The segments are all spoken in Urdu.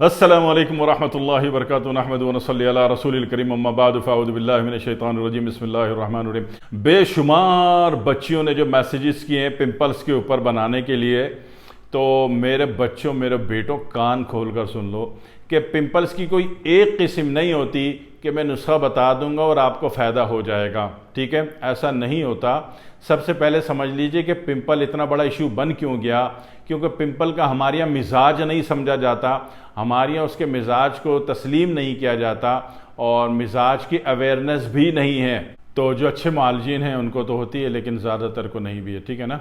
السلام علیکم ورحمۃ اللہ وبرکاتہ نحمد ونصلی علی رسول الکریم اما بعد فاعوذ باللہ من الشیطان الرجیم بسم اللہ الرحمن الرحیم۔ بے شمار بچیوں نے جو میسیجز کیے ہیں پمپلز کے اوپر بنانے کے لیے، تو میرے بچوں میرے بیٹوں کان کھول کر سن لو کہ پمپلز کی کوئی ایک قسم نہیں ہوتی کہ میں نسخہ بتا دوں گا اور آپ کو فائدہ ہو جائے گا، ٹھیک ہے؟ ایسا نہیں ہوتا۔ سب سے پہلے سمجھ لیجئے کہ پمپل اتنا بڑا ایشو بن کیوں گیا، کیونکہ پمپل کا ہمارے یہاں مزاج نہیں سمجھا جاتا، ہمارے یہاں اس کے مزاج کو تسلیم نہیں کیا جاتا اور مزاج کی اویئرنیس بھی نہیں ہے۔ تو جو اچھے معالجین ہیں ان کو تو ہوتی ہے لیکن زیادہ تر کو نہیں بھی ہے، ٹھیک ہے نا؟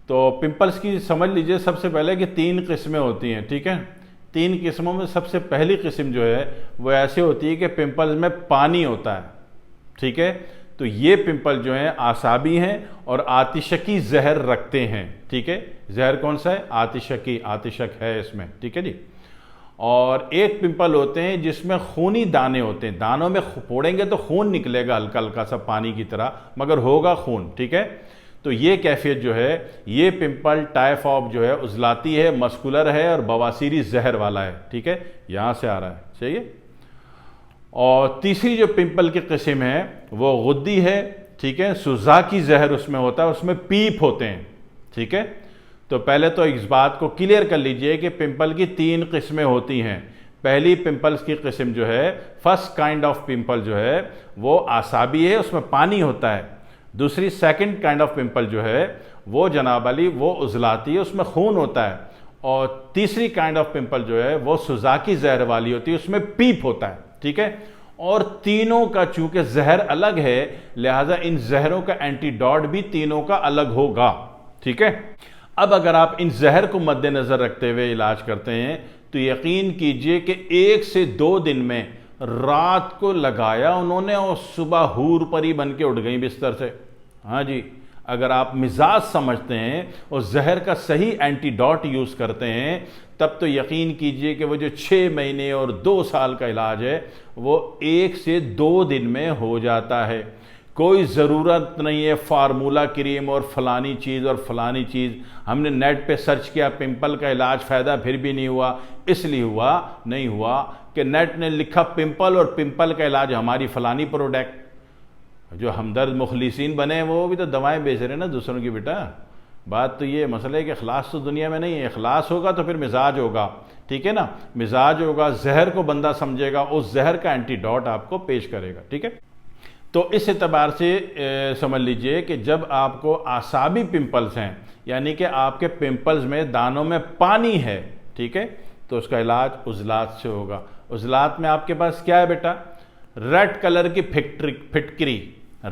تو پمپلز کی سمجھ لیجئے سب سے پہلے کہ 3 قسمیں ہوتی ہیں، ٹھیک ہے؟ 3 قسموں میں سب سے پہلی قسم جو ہے وہ ایسے ہوتی ہے کہ پمپلز میں پانی ہوتا ہے، ٹھیک ہے؟ تو یہ پمپل جو ہیں اعصابی ہیں اور آتشکی زہر رکھتے ہیں، ٹھیک ہے؟ زہر کون سا ہے؟ آتشکی، آتشک ہے اس میں، ٹھیک ہے جی؟ اور ایک پمپل ہوتے ہیں جس میں خونی دانے ہوتے ہیں، دانوں میں پھوڑیں گے تو خون نکلے گا ہلکا ہلکا سا پانی کی طرح، مگر ہوگا خون، ٹھیک ہے؟ تو یہ کیفیت جو ہے، یہ پمپل ٹائفاپ جو ہے عضلاتی ہے، مسکولر ہے اور بواسیری زہر والا ہے، ٹھیک ہے؟ یہاں سے آ رہا ہے، صحیح ہے؟ اور تیسری جو پمپل کی قسم ہے وہ غدی ہے، ٹھیک ہے؟ سوزاکی زہر اس میں ہوتا ہے، اس میں پیپ ہوتے ہیں، ٹھیک ہے؟ تو پہلے تو اس بات کو کلیئر کر لیجئے کہ پمپل کی 3 قسمیں ہوتی ہیں۔ پہلی پمپلز کی قسم جو ہے، فرسٹ کائنڈ آف پمپل جو ہے وہ اعصابی ہے، اس میں پانی ہوتا ہے۔ دوسری سیکنڈ کائنڈ آف پمپل جو ہے وہ جناب علی وہ عضلاتی ہے، اس میں خون ہوتا ہے۔ اور تیسری کائنڈ آف پمپل جو ہے وہ سوزاکی زہر والی ہوتی ہے، اس میں پیپ ہوتا ہے، ٹھیک ہے؟ اور تینوں کا چونکہ زہر الگ ہے لہٰذا ان زہروں کا اینٹی ڈاٹ بھی تینوں کا الگ ہوگا، ٹھیک ہے؟ اب اگر آپ ان زہر کو مد نظر رکھتے ہوئے علاج کرتے ہیں تو یقین کیجئے کہ 1 سے 2 دن میں رات کو لگایا انہوں نے اور صبح حور پری بن کے اٹھ گئیں بستر سے۔ ہاں جی، اگر آپ مزاج سمجھتے ہیں اور زہر کا صحیح اینٹی ڈاٹ یوز کرتے ہیں تب تو یقین کیجئے کہ وہ جو 6 مہینے اور 2 سال کا علاج ہے وہ 1 سے 2 دن میں ہو جاتا ہے۔ کوئی ضرورت نہیں ہے فارمولا کریم اور فلانی چیز اور فلانی چیز۔ ہم نے نیٹ پہ سرچ کیا پمپل کا علاج، فائدہ پھر بھی نہیں ہوا، اس لیے نہیں ہوا کہ نیٹ نے لکھا پمپل اور پمپل کا علاج ہماری فلانی پروڈکٹ۔ جو ہمدرد مخلصین بنے وہ بھی تو دوائیں بیچ رہے ہیں نا دوسروں کی، بیٹا بات تو یہ مسئلہ ہے کہ اخلاص تو دنیا میں نہیں ہے۔ اخلاص ہوگا تو پھر مزاج ہوگا، ٹھیک ہے نا؟ مزاج ہوگا، زہر کو بندہ سمجھے گا، اس زہر کا اینٹی ڈاٹ آپ کو پیش کرے گا، ٹھیک ہے؟ تو اس اعتبار سے سمجھ لیجئے کہ جب آپ کو اعصابی پمپلز ہیں یعنی کہ آپ کے پمپلز میں دانوں میں پانی ہے، ٹھیک ہے؟ تو اس کا علاج عضلات سے ہوگا۔ عضلات میں آپ کے پاس کیا ہے بیٹا؟ ریڈ کلر کی پھٹکری،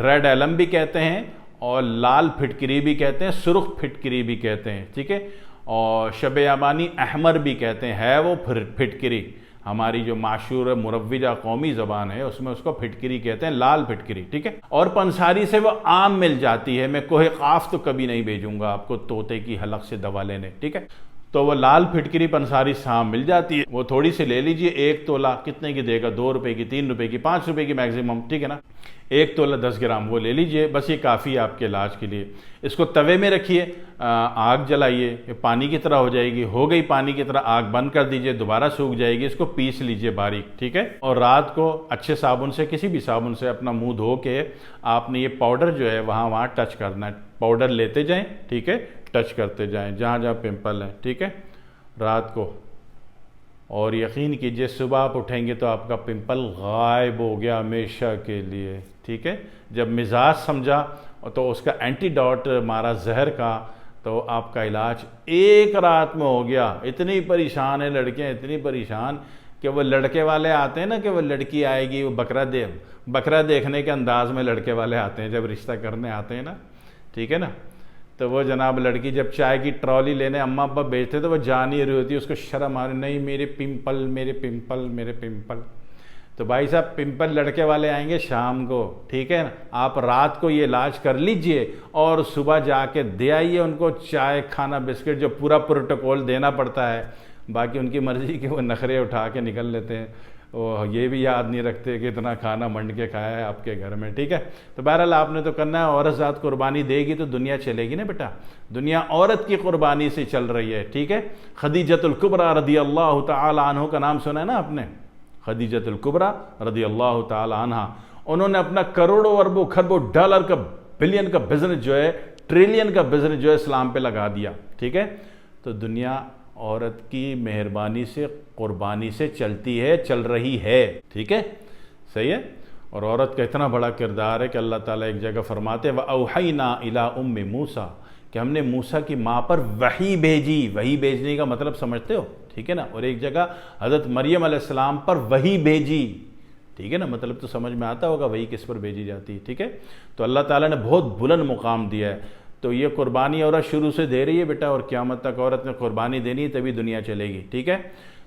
ریڈ ایلم بھی کہتے ہیں اور لال پھٹکری بھی کہتے ہیں، سرخ پھٹکری بھی کہتے ہیں، ٹھیک ہے؟ اور شب یابانی احمر بھی کہتے ہیں، ہے وہ پھٹکری، ہماری جو معشور مروجہ قومی زبان ہے اس میں اس کو پھٹکری کہتے ہیں، لال پھٹکری، ٹھیک ہے؟ اور پنساری سے وہ عام مل جاتی ہے، میں کوہ قاف تو کبھی نہیں بھیجوں گا آپ کو طوطے کی حلق سے دوا لینے، ٹھیک ہے؟ تو وہ لال پھٹکری پنساری سے عام مل جاتی ہے، وہ تھوڑی سی لے لیجئے، 1 تولہ کتنے کی دے گا؟ 2 روپے کی، 3 روپے کی، 5 روپے کی میکسیمم، ٹھیک ہے نا؟ 1 تولہ 10 گرام وہ لے لیجئے، بس یہ کافی ہے آپ کے علاج کے لیے۔ اس کو توے میں رکھیے، آگ جلائیے، یہ پانی کی طرح ہو جائے گی، ہو گئی پانی کی طرح، آگ بند کر دیجئے، دوبارہ سوکھ جائے گی، اس کو پیس لیجئے باریک، ٹھیک ہے؟ اور رات کو اچھے صابن سے، کسی بھی صابن سے اپنا منہ دھو کے آپ نے یہ پاؤڈر جو ہے وہاں ٹچ کرنا ہے، پاؤڈر لیتے جائیں، ٹھیک ہے؟ ٹچ کرتے جائیں جہاں جہاں پمپل ہیں، ٹھیک ہے؟ رات کو، اور یقین کیجئے صبح آپ اٹھیں گے تو آپ کا پمپل غائب ہو گیا ہمیشہ کے لیے، ٹھیک ہے؟ جب مزاج سمجھا تو اس کا اینٹی ڈاٹ مارا زہر کا تو آپ کا علاج 1 رات میں ہو گیا۔ اتنی پریشان ہیں لڑکیاں، اتنی پریشان کہ وہ لڑکے والے آتے ہیں نا کہ وہ لڑکی آئے گی، وہ بکرا دیکھنے کے انداز میں لڑکے والے آتے ہیں جب رشتہ کرنے آتے ہیں نا، ٹھیک ہے نا؟ تو وہ جناب لڑکی جب چائے کی ٹرالی لینے اماں ابا بیچتے تو وہ جا نہیں رہی ہوتی، اس کو شرم آ رہی، نہیں میرے پمپل میرے پمپل میرے پمپل۔ تو بھائی صاحب پمپل لڑکے والے آئیں گے شام کو، ٹھیک ہے نا؟ آپ رات کو یہ علاج کر لیجئے اور صبح جا کے دے آئیے ان کو چائے، کھانا، بسکٹ، جو پورا پروٹوکول دینا پڑتا ہے، باقی ان کی مرضی کہ وہ نخرے اٹھا کے نکل لیتے ہیں۔ وہ یہ بھی یاد نہیں رکھتے کہ اتنا کھانا منڈ کے کھایا ہے آپ کے گھر میں، ٹھیک ہے؟ تو بہرحال آپ نے تو کرنا ہے، عورت ذات قربانی دے گی تو دنیا چلے گی نا بیٹا، دنیا عورت کی قربانی سے چل رہی ہے، ٹھیک ہے؟ خدیجۃ الکبریٰ رضی اللہ تعالی عنہ کا نام سنا ہے نا آپ نے؟ خدیجۃ الکبریٰ رضی اللہ تعالی عنہ، انہوں نے اپنا کروڑوں اربوں خربوں ڈالر کا بلین کا بزنس جو ہے، ٹریلین کا بزنس جو ہے اسلام پہ لگا دیا، ٹھیک ہے؟ تو دنیا عورت کی مہربانی سے قربانی سے چلتی ہے، چل رہی ہے، ٹھیک ہے؟ صحیح ہے؟ اور عورت کا اتنا بڑا کردار ہے کہ اللہ تعالیٰ ایک جگہ فرماتے ہیں وَأَوْحَيْنَا إِلَىٰ أُمِّ مُوسَىٰ کہ ہم نے موسیٰ کی ماں پر وحی بھیجی، وحی بھیجنے کا مطلب سمجھتے ہو، ٹھیک ہے نا؟ اور ایک جگہ حضرت مریم علیہ السلام پر وحی بھیجی، ٹھیک ہے نا؟ مطلب تو سمجھ میں آتا ہوگا وحی کس پر بھیجی جاتی ہے، ٹھیک ہے؟ تو اللہ تعالیٰ نے بہت بلند مقام دیا ہے، تو یہ قربانی عورت شروع سے دے رہی ہے بیٹا، اور قیامت تک عورت نے قربانی دینی ہے تبھی دنیا چلے گی، ٹھیک ہے؟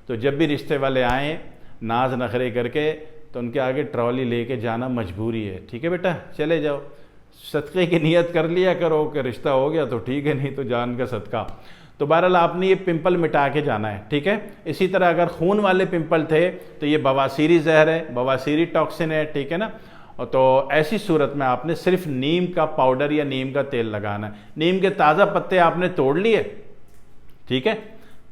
تو جب بھی رشتے والے آئیں ناز نخرے کر کے تو ان کے آگے ٹرالی لے کے جانا مجبوری ہے، ٹھیک ہے بیٹا؟ چلے جاؤ، صدقے کی نیت کر لیا کرو کہ رشتہ ہو گیا تو ٹھیک ہے، نہیں تو جان کا صدقہ۔ تو بہرحال آپ نے یہ پمپل مٹا کے جانا ہے، ٹھیک ہے؟ اسی طرح اگر خون والے پمپل تھے تو یہ بواسیری زہر ہے، بواسیری ٹاکسن ہے، ٹھیک ہے نا؟ تو ایسی صورت میں آپ نے صرف نیم کا پاؤڈر یا نیم کا تیل لگانا ہے۔ نیم کے تازہ پتے آپ نے توڑ لیے، ٹھیک ہے؟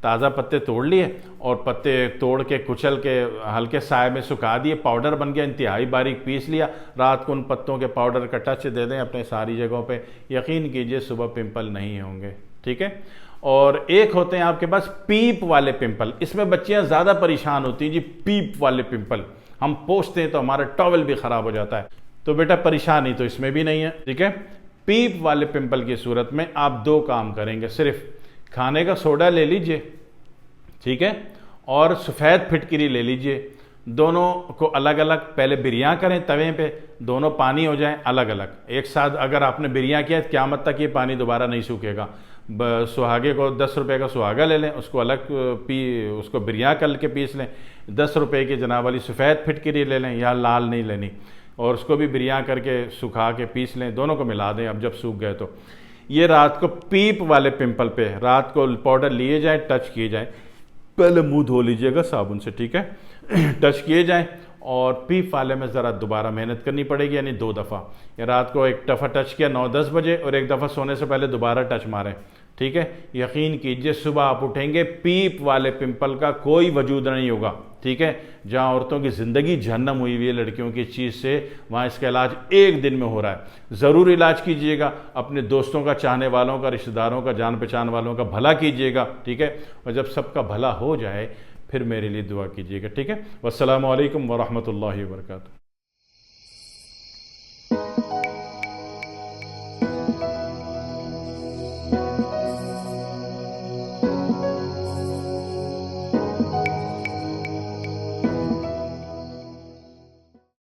تازہ پتے توڑ لیے اور پتے توڑ کے کچل کے ہلکے سائے میں سکھا دیے، پاؤڈر بن گیا، انتہائی باریک پیس لیا، رات کو ان پتوں کے پاؤڈر کا ٹچ دے دیں اپنے ساری جگہوں پہ، یقین کیجئے صبح پمپل نہیں ہوں گے، ٹھیک ہے؟ اور ایک ہوتے ہیں آپ کے پاس پیپ والے پمپل، اس میں بچیاں زیادہ پریشان ہوتی ہیں جی، پیپ والے پمپل ہم پوچھتے ہیں تو ہمارا ٹاول بھی خراب ہو جاتا ہے، تو بیٹا پریشانی تو اس میں بھی نہیں ہے، ٹھیک ہے؟ پیپ والے پمپل کی صورت میں آپ دو کام کریں گے، صرف کھانے کا سوڈا لے لیجئے، ٹھیک ہے؟ اور سفید پھٹکری لے لیجئے، دونوں کو الگ الگ پہلے بریاں کریں توے پہ، دونوں پانی ہو جائیں الگ الگ، ایک ساتھ اگر آپ نے بریاں کیا ہے قیامت تک یہ پانی دوبارہ نہیں سوکھے گا۔ سہاگے کو 10 روپے کا سہاگا لے لیں، اس کو الگ اس کو بریاں کر کے پیس لیں، 10 روپے کی جناب والی سفید پھٹکری لے لیں، یا لال نہیں لینی، اور اس کو بھی بریاں کر کے سکھا کے پیس لیں، دونوں کو ملا دیں اب جب سوکھ گئے تو۔ یہ رات کو پیپ والے پمپل پہ رات کو پاؤڈر لیے جائیں، ٹچ کیے جائیں، پہلے منہ دھو لیجئے گا صابن سے، ٹھیک ہے؟ ٹچ کیے جائیں، اور پیپ والے میں ذرا دوبارہ محنت کرنی پڑے گی، یعنی 2 دفعہ، یا رات کو ایک دفعہ ٹچ کیا 9-10 بجے اور ایک دفعہ سونے سے پہلے دوبارہ ٹچ ماریں، ٹھیک ہے؟ یقین کیجئے صبح آپ اٹھیں گے پیپ والے پمپل کا کوئی وجود نہیں ہوگا، ٹھیک ہے؟ جہاں عورتوں کی زندگی جہنم ہوئی ہوئی ہے لڑکیوں کی چیز سے، وہاں اس کا علاج ایک دن میں ہو رہا ہے۔ ضرور علاج کیجئے گا، اپنے دوستوں کا، چاہنے والوں کا، رشتہ داروں کا، جان پہچان والوں کا بھلا کیجئے گا، ٹھیک ہے؟ اور جب سب کا بھلا ہو جائے پھر میرے لیے دعا کیجئے گا، ٹھیک ہے؟ والسلام علیکم ورحمۃ اللہ وبرکاتہ۔